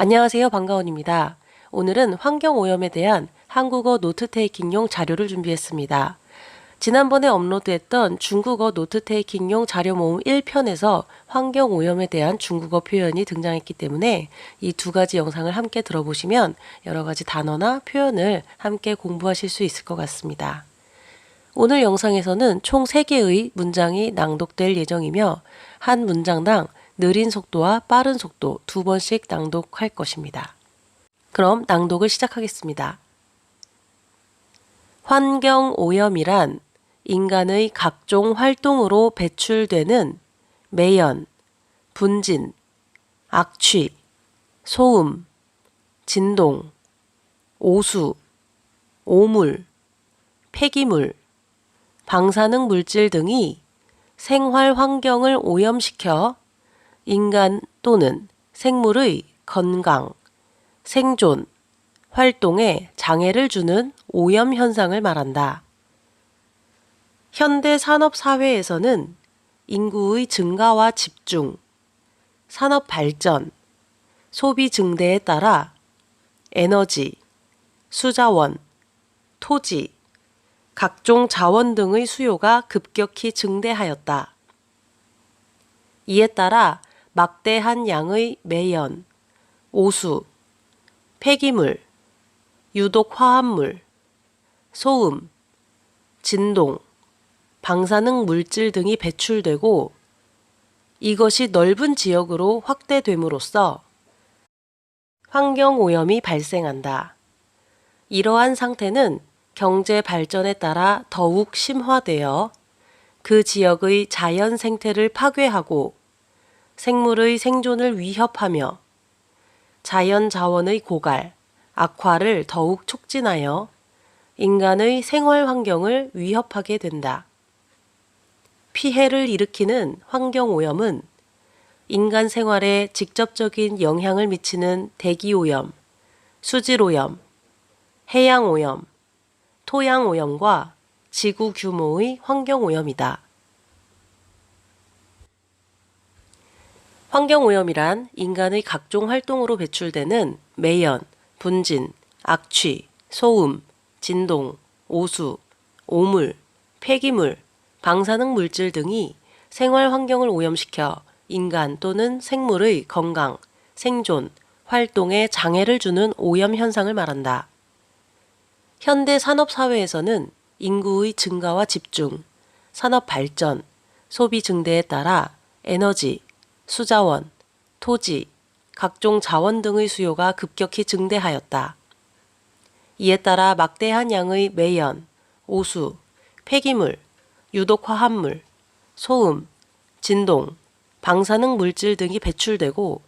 안녕하세요. 방가원입니다. 오늘은 환경오염에 대한 한국어 노트테이킹용 자료를 준비했습니다. 지난번에 업로드했던 중국어 노트테이킹용 자료 모음 1편에서 환경오염에 대한 중국어 표현이 등장했기 때문에 이 두 가지 영상을 함께 들어보시면 여러 가지 단어나 표현을 함께 공부하실 수 있을 것 같습니다. 오늘 영상에서는 총 3개의 문장이 낭독될 예정이며 한 문장당 느린 속도와 빠른 속도 2번씩 낭독할 것입니다. 그럼 낭독을 시작하겠습니다. 환경오염이란 인간의 각종 활동으로 배출되는 매연, 분진, 악취, 소음, 진동, 오수, 오물, 폐기물, 방사능 물질 등이 생활 환경을 오염시켜 인간 또는 생물의 건강, 생존, 활동에 장애를 주는 오염 현상을 말한다. 현대 산업 사회에서는 인구의 증가와 집중, 산업 발전, 소비 증대에 따라 에너지, 수자원, 토지, 각종 자원 등의 수요가 급격히 증대하였다. 이에 따라 막대한 양의 매연, 오수, 폐기물, 유독 화합물, 소음, 진동, 방사능 물질 등이 배출되고 이것이 넓은 지역으로 확대됨으로써 환경오염이 발생한다. 이러한 상태는 경제 발전에 따라 더욱 심화되어 그 지역의 자연 생태를 파괴하고 생물의 생존을 위협하며 자연 자원의 고갈, 악화를 더욱 촉진하여 인간의 생활 환경을 위협하게 된다. 피해를 일으키는 환경오염은 인간 생활에 직접적인 영향을 미치는 대기오염, 수질오염, 해양오염, 토양오염과 지구 규모의 환경오염이다. 환경오염이란 인간의 각종 활동으로 배출되는 매연, 분진, 악취, 소음, 진동, 오수, 오물, 폐기물, 방사능 물질 등이 생활 환경을 오염시켜 인간 또는 생물의 건강, 생존, 활동에 장애를 주는 오염 현상을 말한다. 현대 산업 사회에서는 인구의 증가와 집중, 산업 발전, 소비 증대에 따라 에너지, 수자원, 토지, 각종 자원 등의 수요가 급격히 증대하였다. 이에 따라 막대한 양의 매연, 오수, 폐기물, 유독 화합물, 소음, 진동, 방사능 물질 등이 배출되고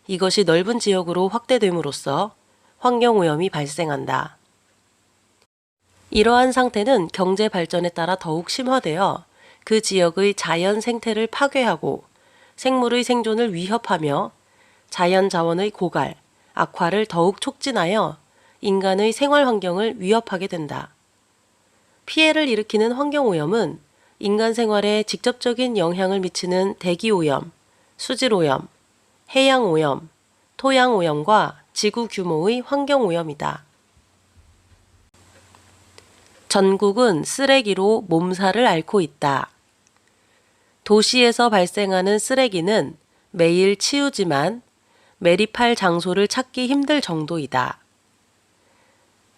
이것이 넓은 지역으로 확대됨으로써 환경오염이 발생한다. 이러한 상태는 경제 발전에 따라 더욱 심화되어 그 지역의 자연 생태를 파괴하고 생물의 생존을 위협하며 자연 자원의 고갈, 악화를 더욱 촉진하여 인간의 생활 환경을 위협하게 된다. 피해를 일으키는 환경오염은 인간 생활에 직접적인 영향을 미치는 대기오염, 수질오염, 해양오염, 토양오염과 지구 규모의 환경오염이다. 전국은 쓰레기로 몸살을 앓고 있다. 도시에서 발생하는 쓰레기는 매일 치우지만 매립할 장소를 찾기 힘들 정도이다.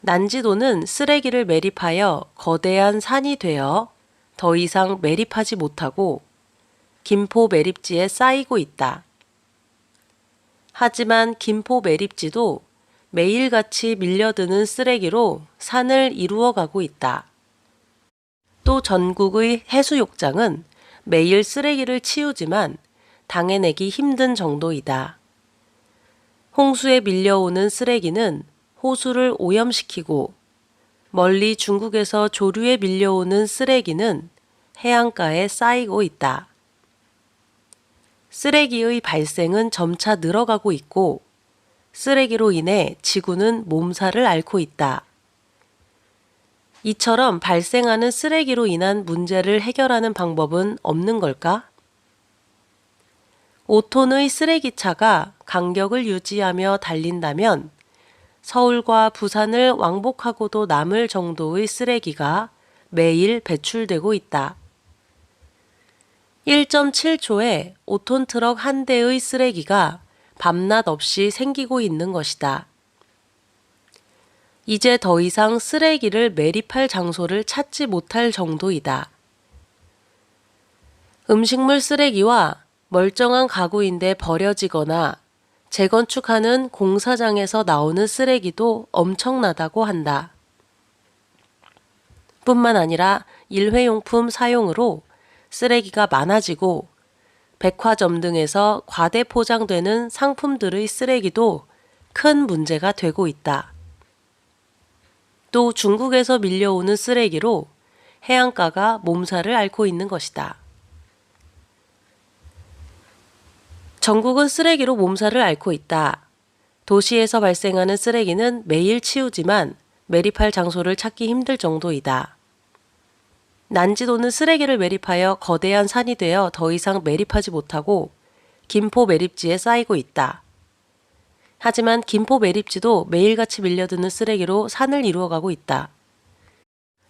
난지도는 쓰레기를 매립하여 거대한 산이 되어 더 이상 매립하지 못하고 김포 매립지에 쌓이고 있다. 하지만 김포 매립지도 매일같이 밀려드는 쓰레기로 산을 이루어가고 있다. 또 전국의 해수욕장은 매일 쓰레기를 치우지만 당해내기 힘든 정도이다. 홍수에 밀려오는 쓰레기는 호수를 오염시키고 멀리 중국에서 조류에 밀려오는 쓰레기는 해안가에 쌓이고 있다. 쓰레기의 발생은 점차 늘어가고 있고 쓰레기로 인해 지구는 몸살을 앓고 있다. 이처럼 발생하는 쓰레기로 인한 문제를 해결하는 방법은 없는 걸까? 5톤의 쓰레기차가 간격을 유지하며 달린다면 서울과 부산을 왕복하고도 남을 정도의 쓰레기가 매일 배출되고 있다. 1.7초에 5톤 트럭 한 대의 쓰레기가 밤낮 없이 생기고 있는 것이다. 이제 더 이상 쓰레기를 매립할 장소를 찾지 못할 정도이다. 음식물 쓰레기와 멀쩡한 가구인데 버려지거나 재건축하는 공사장에서 나오는 쓰레기도 엄청나다고 한다. 뿐만 아니라 일회용품 사용으로 쓰레기가 많아지고 백화점 등에서 과대 포장되는 상품들의 쓰레기도 큰 문제가 되고 있다. 또 중국에서 밀려오는 쓰레기로 해안가가 몸살을 앓고 있는 것이다. 전국은 쓰레기로 몸살을 앓고 있다. 도시에서 발생하는 쓰레기는 매일 치우지만 매립할 장소를 찾기 힘들 정도이다. 난지도는 쓰레기를 매립하여 거대한 산이 되어 더 이상 매립하지 못하고 김포 매립지에 쌓이고 있다. 하지만 김포 매립지도 매일같이 밀려드는 쓰레기로 산을 이루어가고 있다.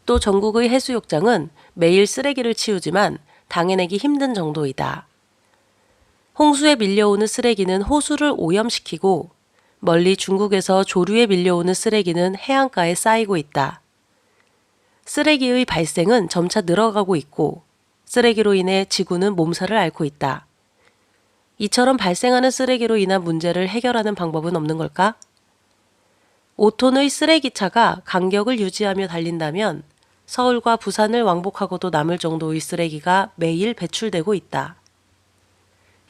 또 전국의 해수욕장은 매일 쓰레기를 치우지만 당해내기 힘든 정도이다. 홍수에 밀려오는 쓰레기는 호수를 오염시키고 멀리 중국에서 조류에 밀려오는 쓰레기는 해안가에 쌓이고 있다. 쓰레기의 발생은 점차 늘어가고 있고 쓰레기로 인해 지구는 몸살을 앓고 있다. 이처럼 발생하는 쓰레기로 인한 문제를 해결하는 방법은 없는 걸까? 5톤의 쓰레기차가 간격을 유지하며 달린다면 서울과 부산을 왕복하고도 남을 정도의 쓰레기가 매일 배출되고 있다.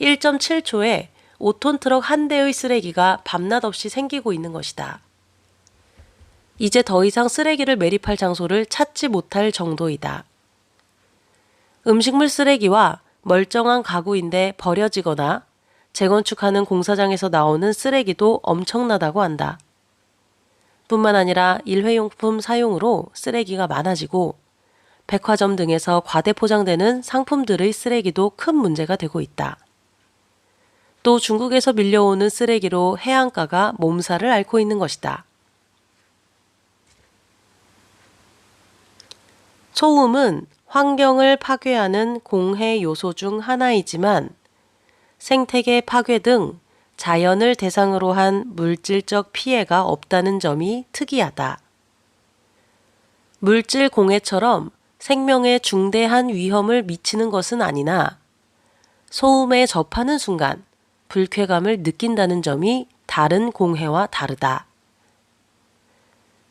1.7초에 5톤 트럭 한 대의 쓰레기가 밤낮 없이 생기고 있는 것이다. 이제 더 이상 쓰레기를 매립할 장소를 찾지 못할 정도이다. 음식물 쓰레기와 멀쩡한 가구인데 버려지거나 재건축하는 공사장에서 나오는 쓰레기도 엄청나다고 한다. 뿐만 아니라 일회용품 사용으로 쓰레기가 많아지고 백화점 등에서 과대 포장되는 상품들의 쓰레기도 큰 문제가 되고 있다. 또 중국에서 밀려오는 쓰레기로 해안가가 몸살을 앓고 있는 것이다. 소음은 환경을 파괴하는 공해 요소 중 하나이지만 생태계 파괴 등 자연을 대상으로 한 물질적 피해가 없다는 점이 특이하다. 물질 공해처럼 생명에 중대한 위험을 미치는 것은 아니나 소음에 접하는 순간 불쾌감을 느낀다는 점이 다른 공해와 다르다.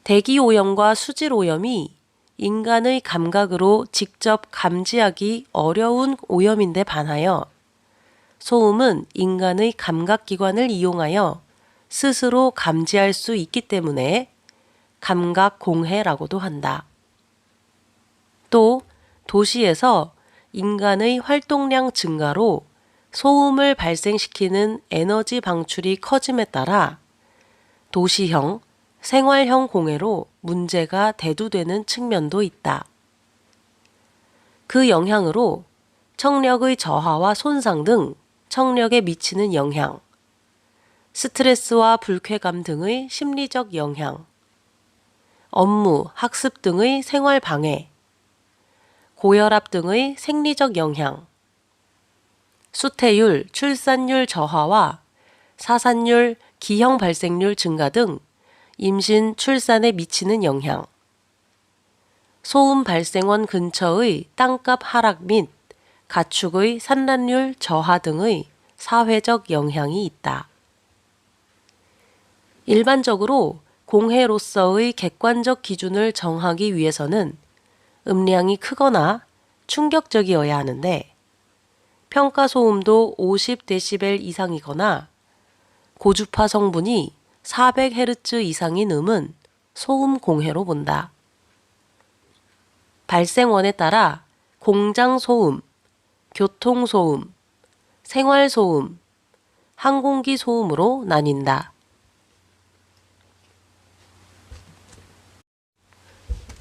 대기 오염과 수질 오염이 인간의 감각으로 직접 감지하기 어려운 오염인데 반하여 소음은 인간의 감각기관을 이용하여 스스로 감지할 수 있기 때문에 감각공해라고도 한다. 또 도시에서 인간의 활동량 증가로 소음을 발생시키는 에너지 방출이 커짐에 따라 도시형, 생활형 공해로 문제가 대두되는 측면도 있다. 그 영향으로 청력의 저하와 손상 등 청력에 미치는 영향, 스트레스와 불쾌감 등의 심리적 영향, 업무, 학습 등의 생활 방해, 고혈압 등의 생리적 영향, 수태율, 출산율 저하와 사산율, 기형 발생률 증가 등 임신, 출산에 미치는 영향, 소음 발생원 근처의 땅값 하락 및 가축의 산란율 저하 등의 사회적 영향이 있다. 일반적으로 공해로서의 객관적 기준을 정하기 위해서는 음량이 크거나 충격적이어야 하는데 평가 소음도 50데시벨 이상이거나 고주파 성분이 400Hz 이상인 음은 소음 공해로 본다. 발생원에 따라 공장 소음, 교통 소음, 생활 소음, 항공기 소음으로 나뉜다.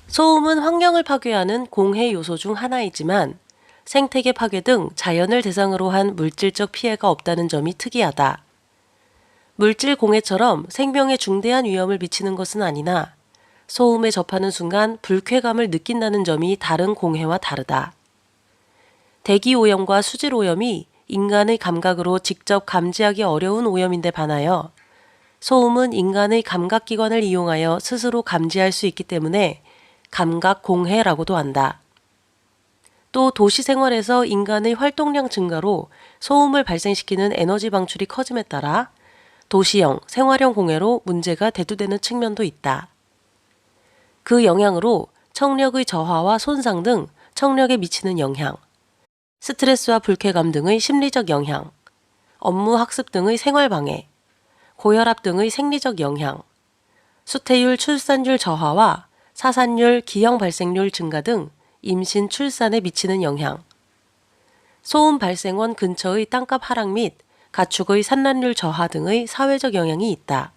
소음은 환경을 파괴하는 공해 요소 중 하나이지만 생태계 파괴 등 자연을 대상으로 한 물질적 피해가 없다는 점이 특이하다. 물질 공해처럼 생명에 중대한 위험을 미치는 것은 아니나 소음에 접하는 순간 불쾌감을 느낀다는 점이 다른 공해와 다르다. 대기 오염과 수질 오염이 인간의 감각으로 직접 감지하기 어려운 오염인데 반하여 소음은 인간의 감각기관을 이용하여 스스로 감지할 수 있기 때문에 감각 공해라고도 한다. 또 도시 생활에서 인간의 활동량 증가로 소음을 발생시키는 에너지 방출이 커짐에 따라 도시형, 생활형 공해로 문제가 대두되는 측면도 있다. 그 영향으로 청력의 저하와 손상 등 청력에 미치는 영향, 스트레스와 불쾌감 등의 심리적 영향, 업무 학습 등의 생활방해, 고혈압 등의 생리적 영향, 수태율 출산율 저하와 사산율, 기형 발생률 증가 등 임신, 출산에 미치는 영향, 소음 발생원 근처의 땅값 하락 및 가축의 산란율 저하 등의 사회적 영향이 있다.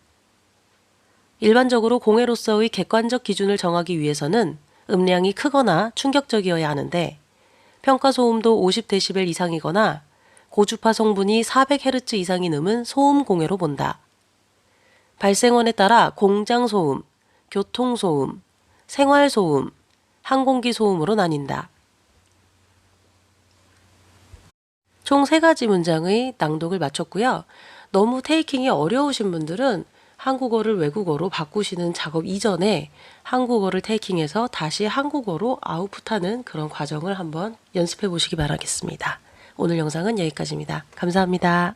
일반적으로 공해로서의 객관적 기준을 정하기 위해서는 음량이 크거나 충격적이어야 하는데 평가 소음도 50dB 이상이거나 고주파 성분이 400Hz 이상이 넘은 소음 공해로 본다. 발생원에 따라 공장 소음, 교통 소음, 생활 소음, 항공기 소음으로 나뉜다. 총 3가지 문장의 낭독을 마쳤고요. 너무 테이킹이 어려우신 분들은 한국어를 외국어로 바꾸시는 작업 이전에 한국어를 테이킹해서 다시 한국어로 아웃풋하는 그런 과정을 한번 연습해 보시기 바라겠습니다. 오늘 영상은 여기까지입니다. 감사합니다.